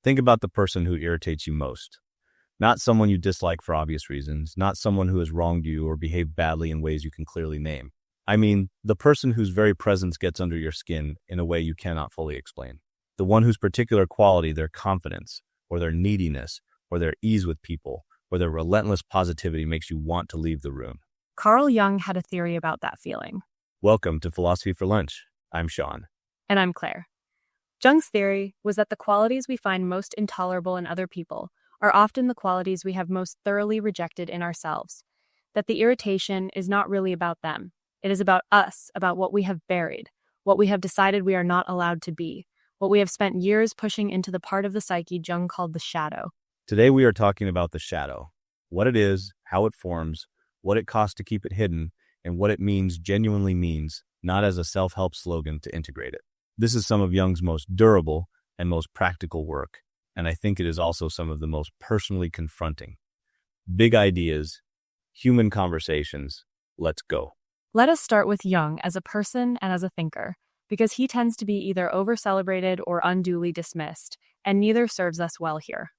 Think about the person who irritates you most. Not someone you dislike for obvious reasons, not someone who has wronged you or behaved badly in ways you can clearly name. I mean, the person whose very presence gets under your skin in a way you cannot fully explain. The one whose particular quality, their confidence, or their neediness, or their ease with people, or their relentless positivity makes you want to leave the room. Carl Jung had a theory about that feeling. Welcome to Philosophy for Lunch. I'm Shawn. And I'm Claire. Jung's theory was that the qualities we find most intolerable in other people are often the qualities we have most thoroughly rejected in ourselves. That the irritation is not really about them. It is about us, about what we have buried, what we have decided we are not allowed to be, what we have spent years pushing into the part of the psyche Jung called the shadow. Today we are talking about the shadow, what it is, how it forms, what it costs to keep it hidden, and what it genuinely means, not as a self-help slogan to integrate it. This is some of Jung's most durable and most practical work, and I think it is also some of the most personally confronting. Big ideas, human conversations, let's go. Let us start with Jung as a person and as a thinker, because he tends to be either over-celebrated or unduly dismissed, and neither serves us well here.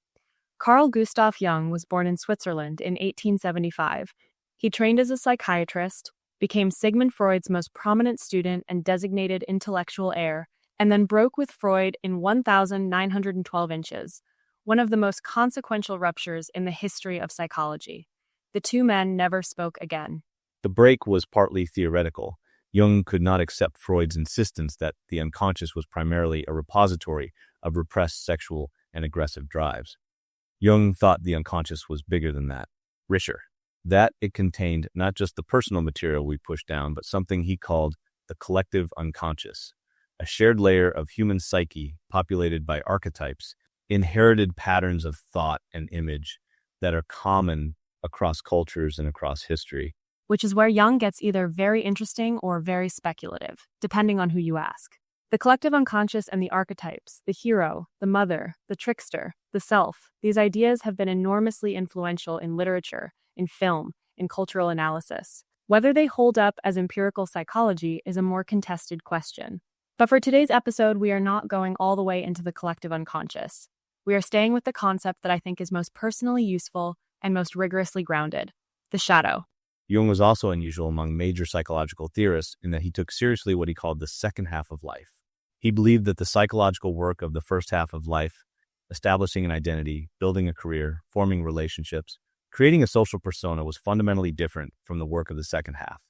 Carl Gustav Jung was born in Switzerland in 1875. He trained as a psychiatrist, became Sigmund Freud's most prominent student and designated intellectual heir, and then broke with Freud in 1912 inches, one of the most consequential ruptures in the history of psychology. The two men never spoke again. The break was partly theoretical. Jung could not accept Freud's insistence that the unconscious was primarily a repository of repressed sexual and aggressive drives. Jung thought the unconscious was bigger than that, richer. That it contained not just the personal material we push down, but something he called the collective unconscious, a shared layer of human psyche populated by archetypes, inherited patterns of thought and image that are common across cultures and across history. Which is where Jung gets either very interesting or very speculative, depending on who you ask. The collective unconscious and the archetypes, the hero, the mother, the trickster, the self, these ideas have been enormously influential in literature, in film, in cultural analysis. Whether they hold up as empirical psychology is a more contested question. But for today's episode, we are not going all the way into the collective unconscious. We are staying with the concept that I think is most personally useful and most rigorously grounded, the shadow. Jung was also unusual among major psychological theorists in that he took seriously what he called the second half of life. He believed that the psychological work of the first half of life, establishing an identity, building a career, forming relationships, creating a social persona, was fundamentally different from the work of the second half.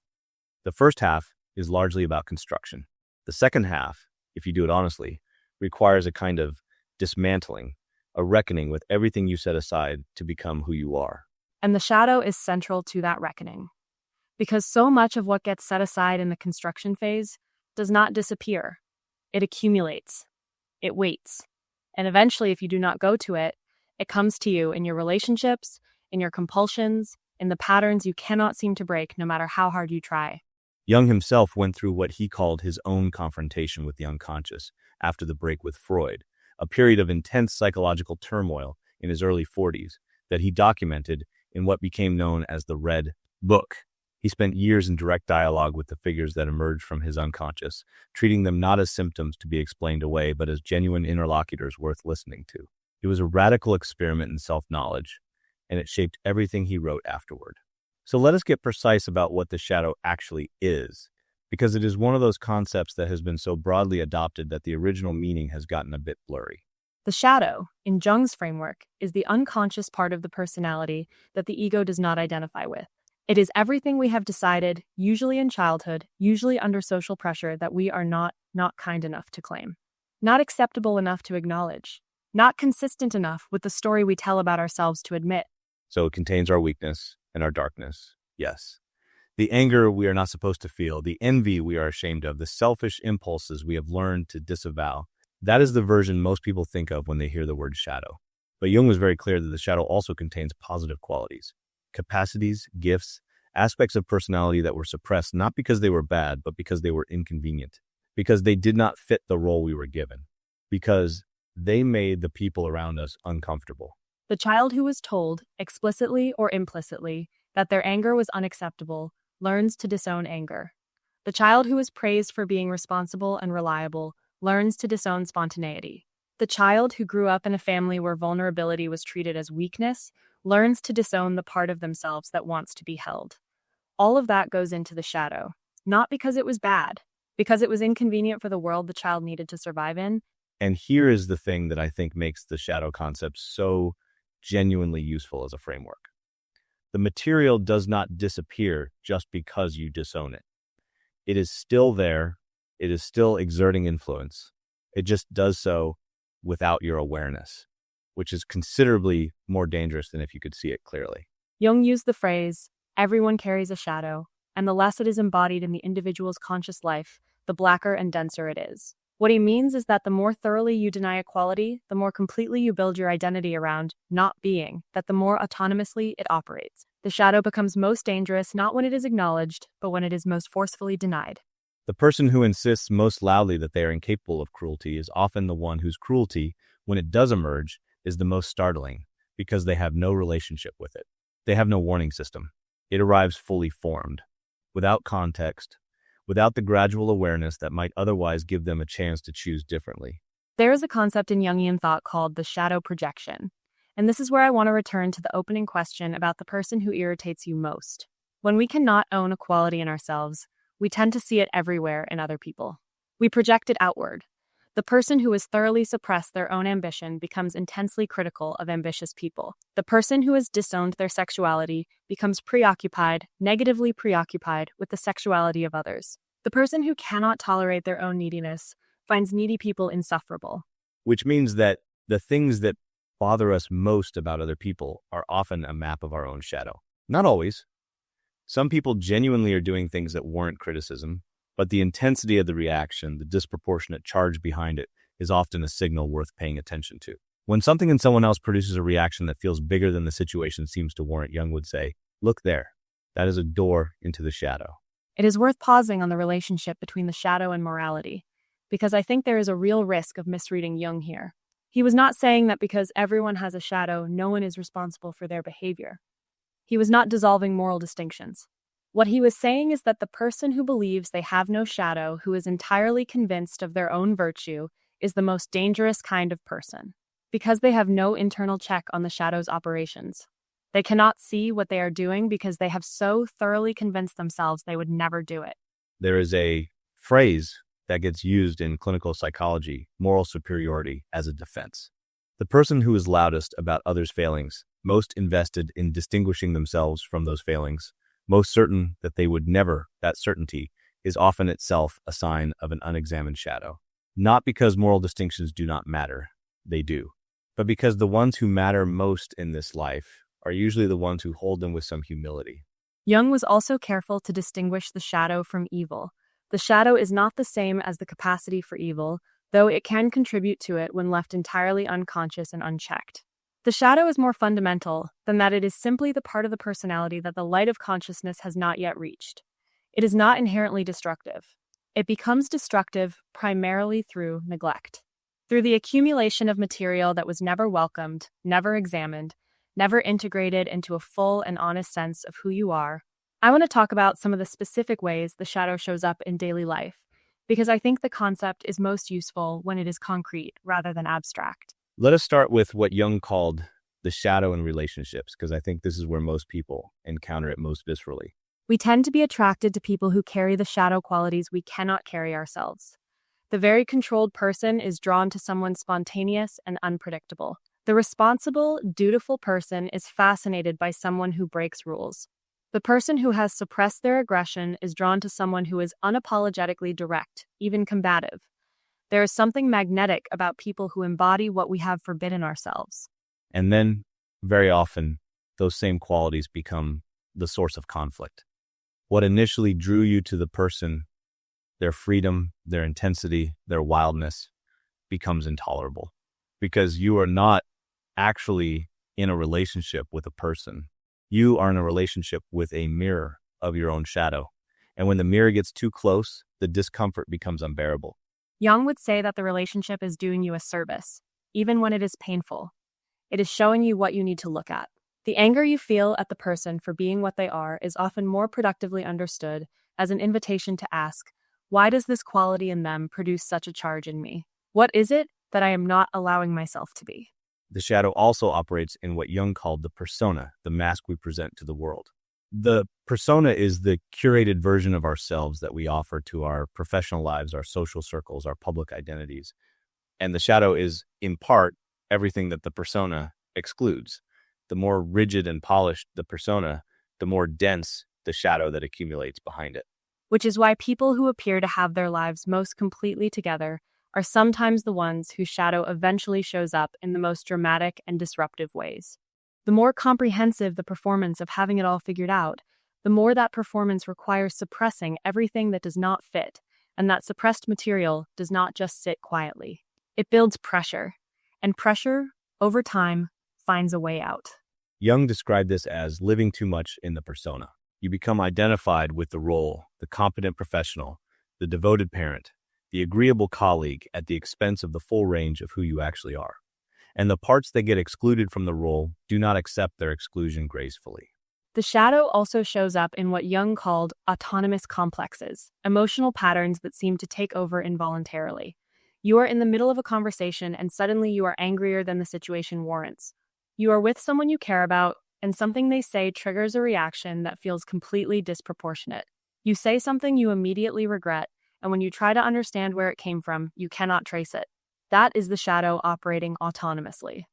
The first half is largely about construction. The second half, if you do it honestly, requires a kind of dismantling, a reckoning with everything you set aside to become who you are. And the shadow is central to that reckoning. Because so much of what gets set aside in the construction phase does not disappear. It accumulates. It waits. And eventually, if you do not go to it, it comes to you in your relationships, in your compulsions, in the patterns you cannot seem to break no matter how hard you try. Jung himself went through what he called his own confrontation with the unconscious after the break with Freud, a period of intense psychological turmoil in his early 40s that he documented in what became known as the Red Book. He spent years in direct dialogue with the figures that emerged from his unconscious, treating them not as symptoms to be explained away, but as genuine interlocutors worth listening to. It was a radical experiment in self-knowledge, and it shaped everything he wrote afterward. So let us get precise about what the shadow actually is, because it is one of those concepts that has been so broadly adopted that the original meaning has gotten a bit blurry. The shadow, in Jung's framework, is the unconscious part of the personality that the ego does not identify with. It is everything we have decided, usually in childhood, usually under social pressure, that we are not kind enough to claim, not acceptable enough to acknowledge, not consistent enough with the story we tell about ourselves to admit. So it contains our weakness and our darkness, yes. The anger we are not supposed to feel, the envy we are ashamed of, the selfish impulses we have learned to disavow. That is the version most people think of when they hear the word shadow. But Jung was very clear that the shadow also contains positive qualities, capacities, gifts, aspects of personality that were suppressed not because they were bad, but because they were inconvenient, because they did not fit the role we were given, because they made the people around us uncomfortable. The child who was told, explicitly or implicitly, that their anger was unacceptable learns to disown anger. The child who is praised for being responsible and reliable learns to disown spontaneity. The child who grew up in a family where vulnerability was treated as weakness learns to disown the part of themselves that wants to be held. All of that goes into the shadow, not because it was bad, because it was inconvenient for the world the child needed to survive in. And here is the thing that I think makes the shadow concept so genuinely useful as a framework. The material does not disappear just because you disown it. It is still there. It is still exerting influence. It just does so without your awareness, which is considerably more dangerous than if you could see it clearly. Jung used the phrase, "Everyone carries a shadow," and the less it is embodied in the individual's conscious life, the blacker and denser it is. What he means is that the more thoroughly you deny a quality, the more completely you build your identity around not being, that the more autonomously it operates. The shadow becomes most dangerous not when it is acknowledged, but when it is most forcefully denied. The person who insists most loudly that they are incapable of cruelty is often the one whose cruelty, when it does emerge, is the most startling, because they have no relationship with it. They have no warning system. It arrives fully formed, without context, without the gradual awareness that might otherwise give them a chance to choose differently. There is a concept in Jungian thought called the shadow projection, and this is where I want to return to the opening question about the person who irritates you most. When we cannot own a quality in ourselves, we tend to see it everywhere in other people. We project it outward. The person who has thoroughly suppressed their own ambition becomes intensely critical of ambitious people. The person who has disowned their sexuality becomes negatively preoccupied with the sexuality of others. The person who cannot tolerate their own neediness finds needy people insufferable. Which means that the things that bother us most about other people are often a map of our own shadow. Not always. Some people genuinely are doing things that warrant criticism, but the intensity of the reaction, the disproportionate charge behind it, is often a signal worth paying attention to. When something in someone else produces a reaction that feels bigger than the situation seems to warrant, Jung would say, "Look there. That is a door into the shadow." It is worth pausing on the relationship between the shadow and morality, because I think there is a real risk of misreading Jung here. He was not saying that because everyone has a shadow, no one is responsible for their behavior. He was not dissolving moral distinctions. What he was saying is that the person who believes they have no shadow, who is entirely convinced of their own virtue, is the most dangerous kind of person, because they have no internal check on the shadow's operations. They cannot see what they are doing because they have so thoroughly convinced themselves they would never do it. There is a phrase that gets used in clinical psychology, moral superiority, as a defense. The person who is loudest about others' failings, most invested in distinguishing themselves from those failings, most certain that they would never, that certainty, is often itself a sign of an unexamined shadow. Not because moral distinctions do not matter, they do, but because the ones who matter most in this life are usually the ones who hold them with some humility. Jung was also careful to distinguish the shadow from evil. The shadow is not the same as the capacity for evil, though it can contribute to it when left entirely unconscious and unchecked. The shadow is more fundamental than that it is simply the part of the personality that the light of consciousness has not yet reached. It is not inherently destructive. It becomes destructive primarily through neglect, through the accumulation of material that was never welcomed, never examined, never integrated into a full and honest sense of who you are. I want to talk about some of the specific ways the shadow shows up in daily life, because I think the concept is most useful when it is concrete rather than abstract. Let us start with what Jung called the shadow in relationships, because I think this is where most people encounter it most viscerally. We tend to be attracted to people who carry the shadow qualities we cannot carry ourselves. The very controlled person is drawn to someone spontaneous and unpredictable. The responsible, dutiful person is fascinated by someone who breaks rules. The person who has suppressed their aggression is drawn to someone who is unapologetically direct, even combative. There is something magnetic about people who embody what we have forbidden ourselves. And then, very often, those same qualities become the source of conflict. What initially drew you to the person, their freedom, their intensity, their wildness, becomes intolerable. Because you are not actually in a relationship with a person. You are in a relationship with a mirror of your own shadow. And when the mirror gets too close, the discomfort becomes unbearable. Jung would say that the relationship is doing you a service, even when it is painful. It is showing you what you need to look at. The anger you feel at the person for being what they are is often more productively understood as an invitation to ask, why does this quality in them produce such a charge in me? What is it that I am not allowing myself to be. The shadow also operates in what Jung called the persona, the mask we present to the world. The persona is the curated version of ourselves that we offer to our professional lives, our social circles, our public identities. And the shadow is, in part, everything that the persona excludes. The more rigid and polished the persona, the more dense the shadow that accumulates behind it. Which is why people who appear to have their lives most completely together are sometimes the ones whose shadow eventually shows up in the most dramatic and disruptive ways. The more comprehensive the performance of having it all figured out, the more that performance requires suppressing everything that does not fit, and that suppressed material does not just sit quietly. It builds pressure, and pressure, over time, finds a way out. Jung described this as living too much in the persona. You become identified with the role, the competent professional, the devoted parent, the agreeable colleague at the expense of the full range of who you actually are. And the parts that get excluded from the role do not accept their exclusion gracefully. The shadow also shows up in what Jung called autonomous complexes, emotional patterns that seem to take over involuntarily. You are in the middle of a conversation and suddenly you are angrier than the situation warrants. You are with someone you care about, and something they say triggers a reaction that feels completely disproportionate. You say something you immediately regret, and when you try to understand where it came from, you cannot trace it. That is the shadow operating autonomously.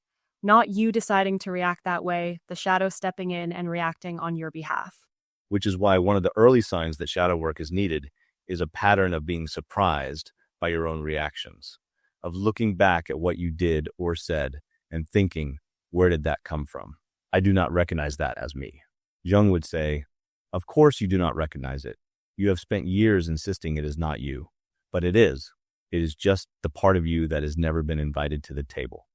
Not you deciding to react that way, the shadow stepping in and reacting on your behalf. Which is why one of the early signs that shadow work is needed is a pattern of being surprised by your own reactions, of looking back at what you did or said and thinking, where did that come from? I do not recognize that as me. Jung would say, of course you do not recognize it. You have spent years insisting it is not you, but it is. It is just the part of you that has never been invited to the table.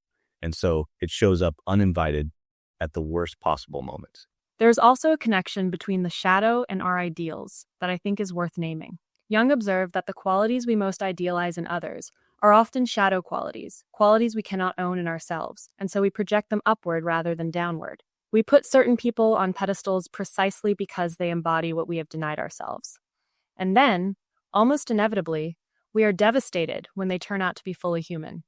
And so it shows up uninvited at the worst possible moments. There's also a connection between the shadow and our ideals that I think is worth naming. Jung observed that the qualities we most idealize in others are often shadow qualities, qualities we cannot own in ourselves, and so we project them upward rather than downward. We put certain people on pedestals precisely because they embody what we have denied ourselves. And then, almost inevitably, we are devastated when they turn out to be fully human.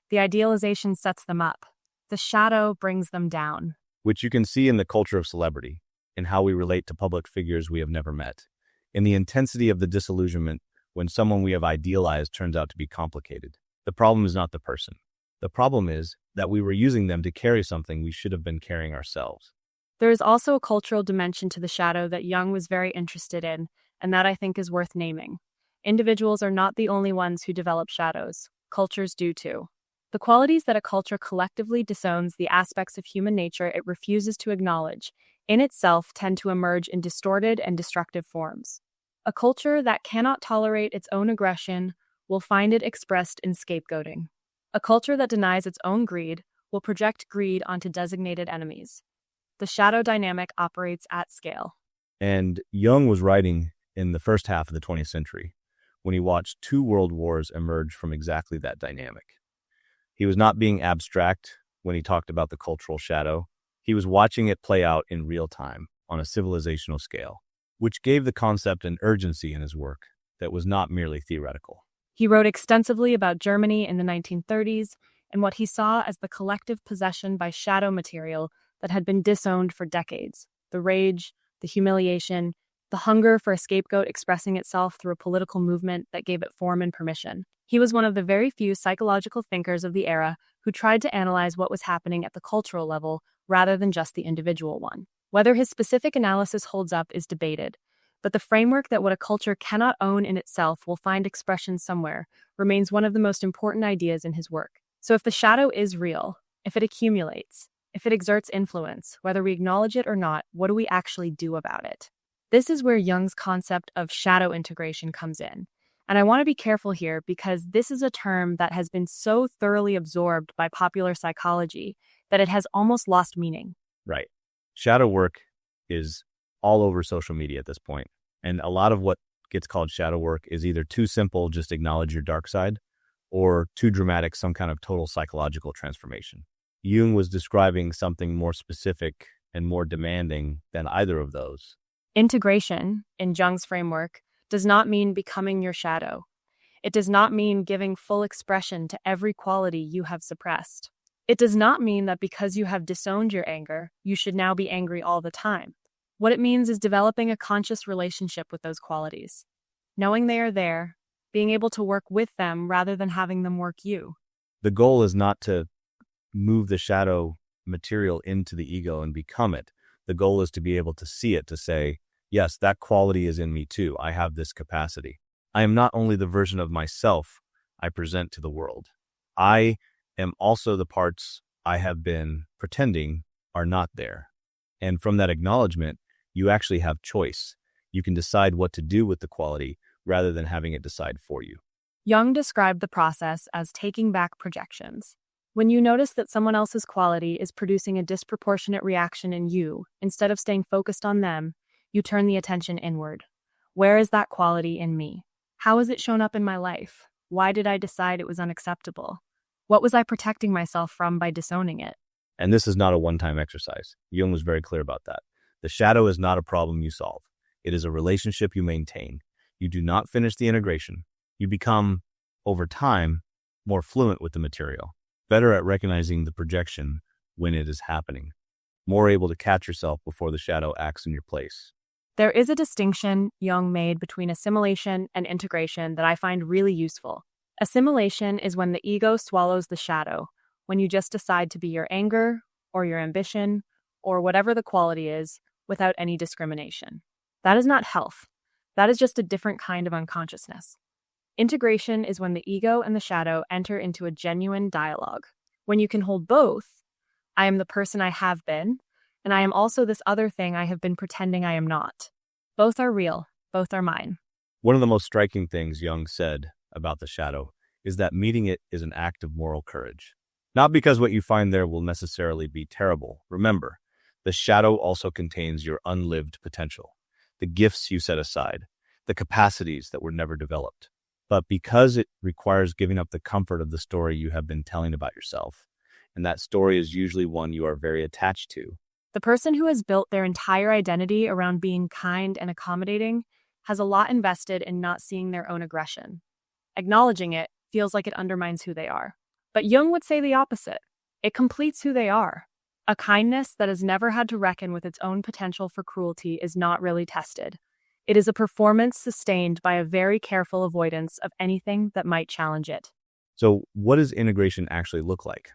The idealization sets them up. The shadow brings them down. Which you can see in the culture of celebrity, in how we relate to public figures we have never met, in the intensity of the disillusionment when someone we have idealized turns out to be complicated. The problem is not the person. The problem is that we were using them to carry something we should have been carrying ourselves. There is also a cultural dimension to the shadow that Jung was very interested in, and that I think is worth naming. Individuals are not the only ones who develop shadows. Cultures do too. The qualities that a culture collectively disowns, the aspects of human nature it refuses to acknowledge, in itself tend to emerge in distorted and destructive forms. A culture that cannot tolerate its own aggression will find it expressed in scapegoating. A culture that denies its own greed will project greed onto designated enemies. The shadow dynamic operates at scale. And Jung was writing in the first half of the 20th century when he watched two world wars emerge from exactly that dynamic. He was not being abstract when he talked about the cultural shadow. He was watching it play out in real time on a civilizational scale, which gave the concept an urgency in his work that was not merely theoretical. He wrote extensively about Germany in the 1930s and what he saw as the collective possession by shadow material that had been disowned for decades. The rage, the humiliation, the hunger for a scapegoat expressing itself through a political movement that gave it form and permission. He was one of the very few psychological thinkers of the era who tried to analyze what was happening at the cultural level rather than just the individual one. Whether his specific analysis holds up is debated, but the framework that what a culture cannot own in itself will find expression somewhere remains one of the most important ideas in his work. So if the shadow is real, if it accumulates, if it exerts influence, whether we acknowledge it or not, what do we actually do about it? This is where Jung's concept of shadow integration comes in. And I want to be careful here because this is a term that has been so thoroughly absorbed by popular psychology that it has almost lost meaning. Right. Shadow work is all over social media at this point. And a lot of what gets called shadow work is either too simple, just acknowledge your dark side, or too dramatic, some kind of total psychological transformation. Jung was describing something more specific and more demanding than either of those. Integration, in Jung's framework, does not mean becoming your shadow. It does not mean giving full expression to every quality you have suppressed. It does not mean that because you have disowned your anger, you should now be angry all the time. What it means is developing a conscious relationship with those qualities, knowing they are there, being able to work with them rather than having them work you. The goal is not to move the shadow material into the ego and become it. The goal is to be able to see it, to say, yes, that quality is in me too. I have this capacity. I am not only the version of myself I present to the world. I am also the parts I have been pretending are not there. And from that acknowledgement, you actually have choice. You can decide what to do with the quality rather than having it decide for you. Jung described the process as taking back projections. When you notice that someone else's quality is producing a disproportionate reaction in you, instead of staying focused on them, you turn the attention inward. Where is that quality in me? How has it shown up in my life? Why did I decide it was unacceptable? What was I protecting myself from by disowning it? And this is not a one-time exercise. Jung was very clear about that. The shadow is not a problem you solve. It is a relationship you maintain. You do not finish the integration. You become, over time, more fluent with the material, better at recognizing the projection when it is happening, more able to catch yourself before the shadow acts in your place. There is a distinction Jung made between assimilation and integration that I find really useful. Assimilation is when the ego swallows the shadow, when you just decide to be your anger or your ambition or whatever the quality is without any discrimination. That is not health. That is just a different kind of unconsciousness. Integration is when the ego and the shadow enter into a genuine dialogue. When you can hold both, I am the person I have been, and I am also this other thing I have been pretending I am not. Both are real. Both are mine. One of the most striking things Jung said about the shadow is that meeting it is an act of moral courage. Not because what you find there will necessarily be terrible. Remember, the shadow also contains your unlived potential, the gifts you set aside, the capacities that were never developed. But because it requires giving up the comfort of the story you have been telling about yourself, and that story is usually one you are very attached to. The person who has built their entire identity around being kind and accommodating has a lot invested in not seeing their own aggression. Acknowledging it feels like it undermines who they are. But Jung would say the opposite. It completes who they are. A kindness that has never had to reckon with its own potential for cruelty is not really tested. It is a performance sustained by a very careful avoidance of anything that might challenge it. So what does integration actually look like?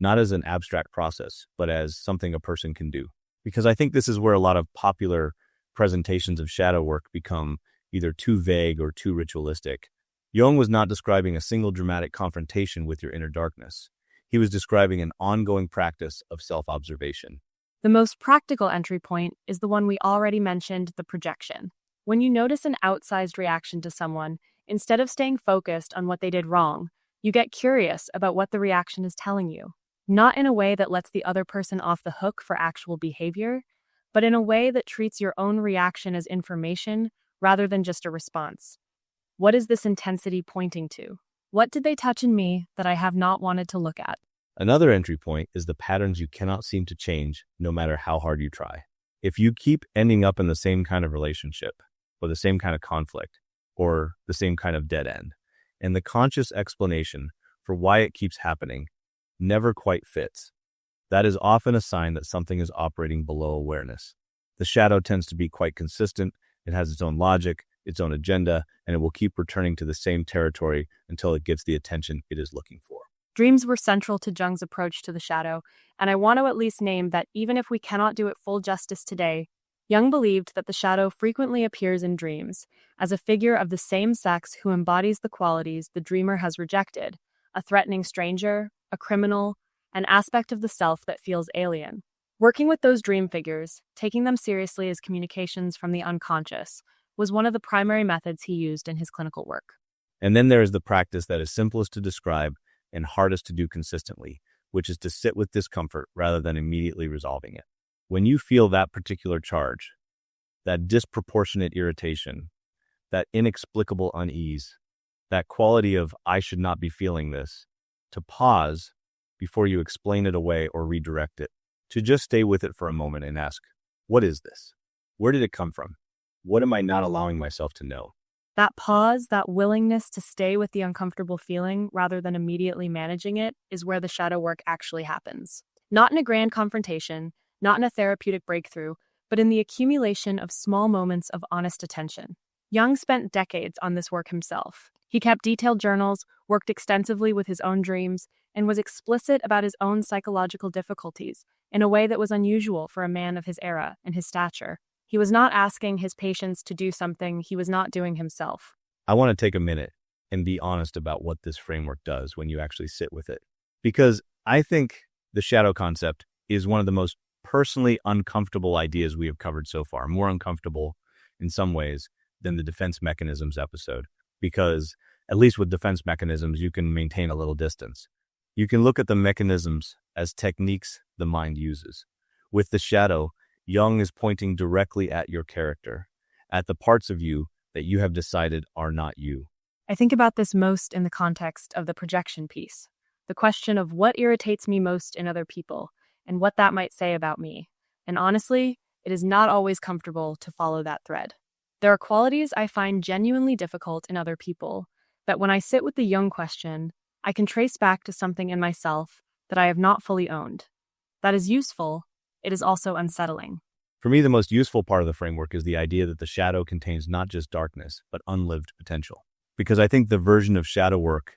Not as an abstract process, but as something a person can do. Because I think this is where a lot of popular presentations of shadow work become either too vague or too ritualistic. Jung was not describing a single dramatic confrontation with your inner darkness. He was describing an ongoing practice of self-observation. The most practical entry point is the one we already mentioned, the projection. When you notice an outsized reaction to someone, instead of staying focused on what they did wrong, you get curious about what the reaction is telling you. Not in a way that lets the other person off the hook for actual behavior, but in a way that treats your own reaction as information rather than just a response. What is this intensity pointing to? What did they touch in me that I have not wanted to look at? Another entry point is the patterns you cannot seem to change no matter how hard you try. If you keep ending up in the same kind of relationship, or the same kind of conflict, or the same kind of dead end, and the conscious explanation for why it keeps happening never quite fits, that is often a sign that something is operating below awareness. The shadow tends to be quite consistent. It has its own logic, its own agenda, and it will keep returning to the same territory until it gets the attention it is looking for. Dreams were central to Jung's approach to the shadow, and I want to at least name that even if we cannot do it full justice today, Jung believed that the shadow frequently appears in dreams as a figure of the same sex who embodies the qualities the dreamer has rejected, a threatening stranger, a criminal, an aspect of the self that feels alien. Working with those dream figures, taking them seriously as communications from the unconscious, was one of the primary methods he used in his clinical work. And then there is the practice that is simplest to describe and hardest to do consistently, which is to sit with discomfort rather than immediately resolving it. When you feel that particular charge, that disproportionate irritation, that inexplicable unease, that quality of I should not be feeling this, to pause before you explain it away or redirect it, to just stay with it for a moment and ask, what is this? Where did it come from? What am I not allowing myself to know? That pause, that willingness to stay with the uncomfortable feeling rather than immediately managing it, is where the shadow work actually happens. Not in a grand confrontation, not in a therapeutic breakthrough, but in the accumulation of small moments of honest attention. Jung spent decades on this work himself. He kept detailed journals, worked extensively with his own dreams, and was explicit about his own psychological difficulties in a way that was unusual for a man of his era and his stature. He was not asking his patients to do something he was not doing himself. I want to take a minute and be honest about what this framework does when you actually sit with it. Because I think the shadow concept is one of the most personally uncomfortable ideas we have covered so far, more uncomfortable in some ways than the defense mechanisms episode. Because at least with defense mechanisms, you can maintain a little distance. You can look at the mechanisms as techniques the mind uses. With the shadow, Jung is pointing directly at your character, at the parts of you that you have decided are not you. I think about this most in the context of the projection piece, the question of what irritates me most in other people and what that might say about me. And honestly, it is not always comfortable to follow that thread. There are qualities I find genuinely difficult in other people that when I sit with the Jung question, I can trace back to something in myself that I have not fully owned. That is useful. It is also unsettling. For me, the most useful part of the framework is the idea that the shadow contains not just darkness, but unlived potential. Because I think the version of shadow work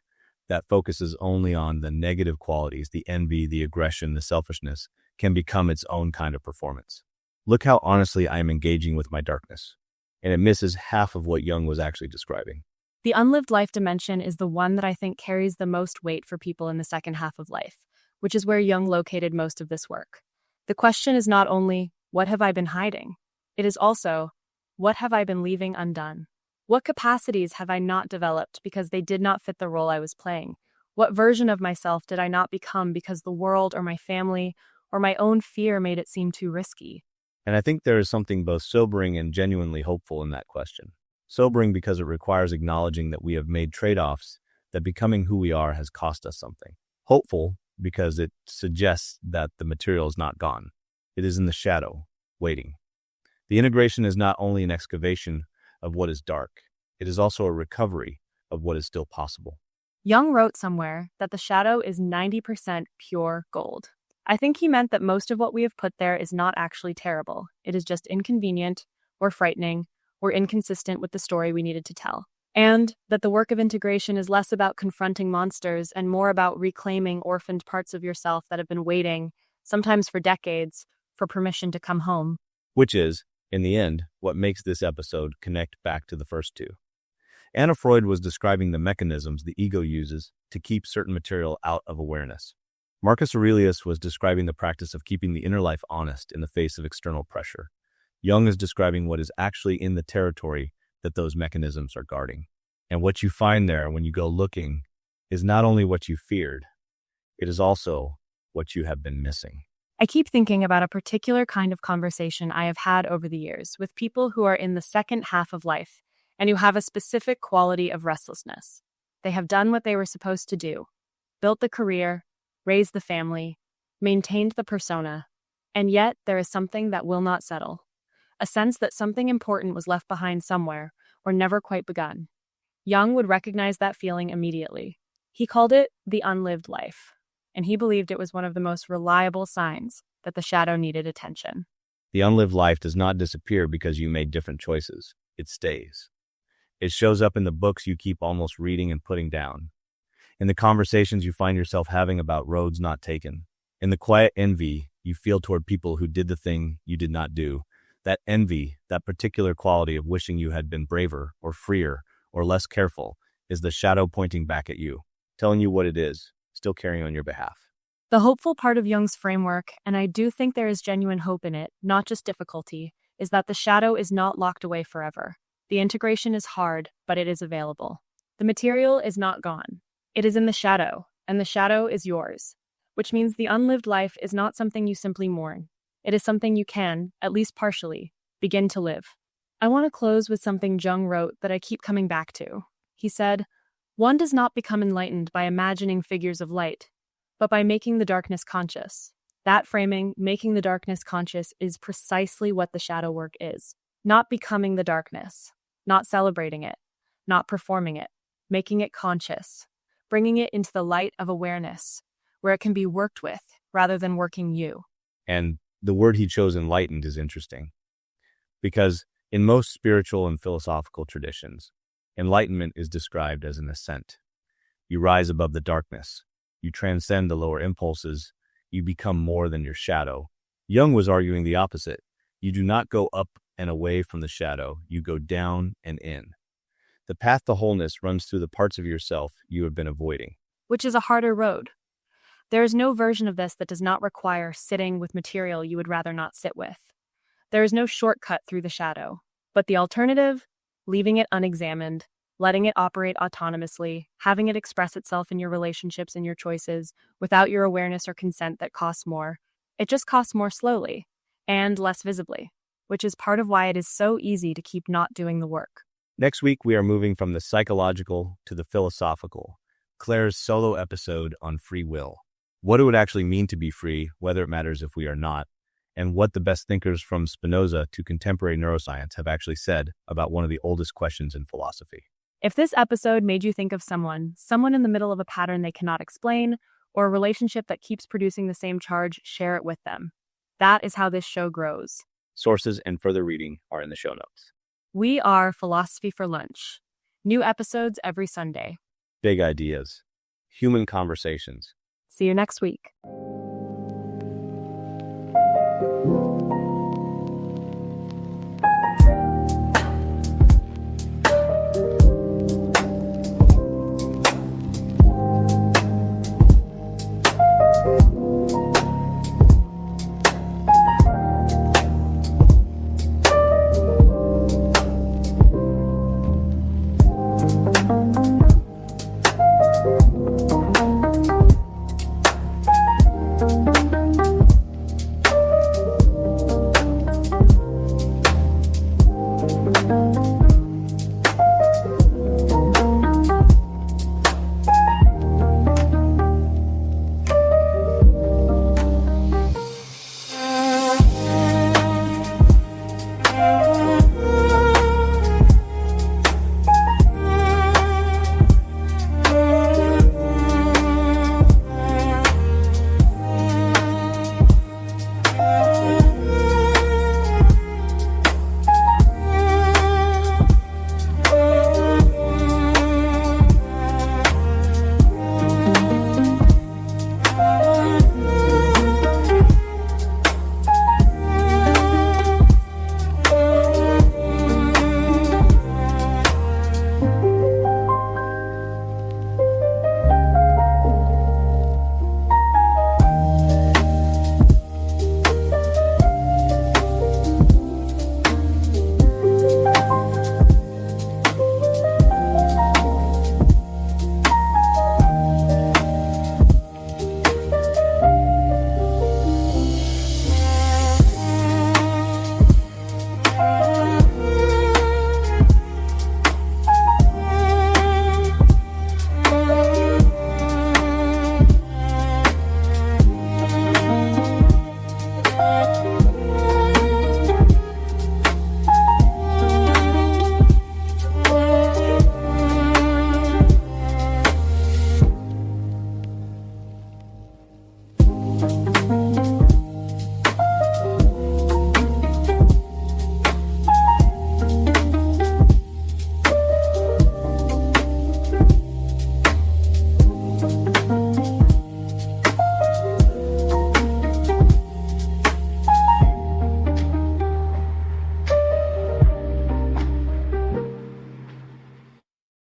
that focuses only on the negative qualities, the envy, the aggression, the selfishness, can become its own kind of performance. Look how honestly I am engaging with my darkness. And it misses half of what Jung was actually describing. The unlived life dimension is the one that I think carries the most weight for people in the second half of life, which is where Jung located most of this work. The question is not only, what have I been hiding? It is also, what have I been leaving undone? What capacities have I not developed because they did not fit the role I was playing? What version of myself did I not become because the world or my family or my own fear made it seem too risky? And I think there is something both sobering and genuinely hopeful in that question. Sobering because it requires acknowledging that we have made trade-offs, that becoming who we are has cost us something. Hopeful because it suggests that the material is not gone. It is in the shadow, waiting. The integration is not only an excavation of what is dark, it is also a recovery of what is still possible. Jung wrote somewhere that the shadow is 90% pure gold. I think he meant that most of what we have put there is not actually terrible. It is just inconvenient, or frightening, or inconsistent with the story we needed to tell. And that the work of integration is less about confronting monsters and more about reclaiming orphaned parts of yourself that have been waiting, sometimes for decades, for permission to come home. Which is, in the end, what makes this episode connect back to the first two. Anna Freud was describing the mechanisms the ego uses to keep certain material out of awareness. Marcus Aurelius was describing the practice of keeping the inner life honest in the face of external pressure. Jung is describing what is actually in the territory that those mechanisms are guarding. And what you find there when you go looking is not only what you feared, it is also what you have been missing. I keep thinking about a particular kind of conversation I have had over the years with people who are in the second half of life and who have a specific quality of restlessness. They have done what they were supposed to do, built the career, raised the family, maintained the persona, and yet there is something that will not settle. A sense that something important was left behind somewhere or never quite begun. Jung would recognize that feeling immediately. He called it the unlived life, and he believed it was one of the most reliable signs that the shadow needed attention. The unlived life does not disappear because you made different choices. It stays. It shows up in the books you keep almost reading and putting down, in the conversations you find yourself having about roads not taken, in the quiet envy you feel toward people who did the thing you did not do. That envy, that particular quality of wishing you had been braver or freer or less careful, is the shadow pointing back at you, telling you what it is, still carrying on your behalf. The hopeful part of Jung's framework, and I do think there is genuine hope in it, not just difficulty, is that the shadow is not locked away forever. The integration is hard, but it is available. The material is not gone. It is in the shadow, and the shadow is yours, which means the unlived life is not something you simply mourn. It is something you can, at least partially, begin to live. I want to close with something Jung wrote that I keep coming back to. He said, "One does not become enlightened by imagining figures of light, but by making the darkness conscious." That framing, making the darkness conscious, is precisely what the shadow work is. Not becoming the darkness, not celebrating it, not performing it, making it conscious, bringing it into the light of awareness, where it can be worked with rather than working you. And the word he chose, enlightened, is interesting because in most spiritual and philosophical traditions, enlightenment is described as an ascent. You rise above the darkness. You transcend the lower impulses. You become more than your shadow. Jung was arguing the opposite. You do not go up and away from the shadow. You go down and in. The path to wholeness runs through the parts of yourself you have been avoiding. Which is a harder road. There is no version of this that does not require sitting with material you would rather not sit with. There is no shortcut through the shadow. But the alternative, leaving it unexamined, letting it operate autonomously, having it express itself in your relationships and your choices, without your awareness or consent, that costs more. It just costs more slowly and less visibly, which is part of why it is so easy to keep not doing the work. Next week, we are moving from the psychological to the philosophical. Claire's solo episode on free will. What it would actually mean to be free, whether it matters if we are not, and what the best thinkers from Spinoza to contemporary neuroscience have actually said about one of the oldest questions in philosophy. If this episode made you think of someone in the middle of a pattern they cannot explain, or a relationship that keeps producing the same charge, share it with them. That is how this show grows. Sources and further reading are in the show notes. We are Philosophy for Lunch. New episodes every Sunday. Big ideas. Human conversations. See you next week.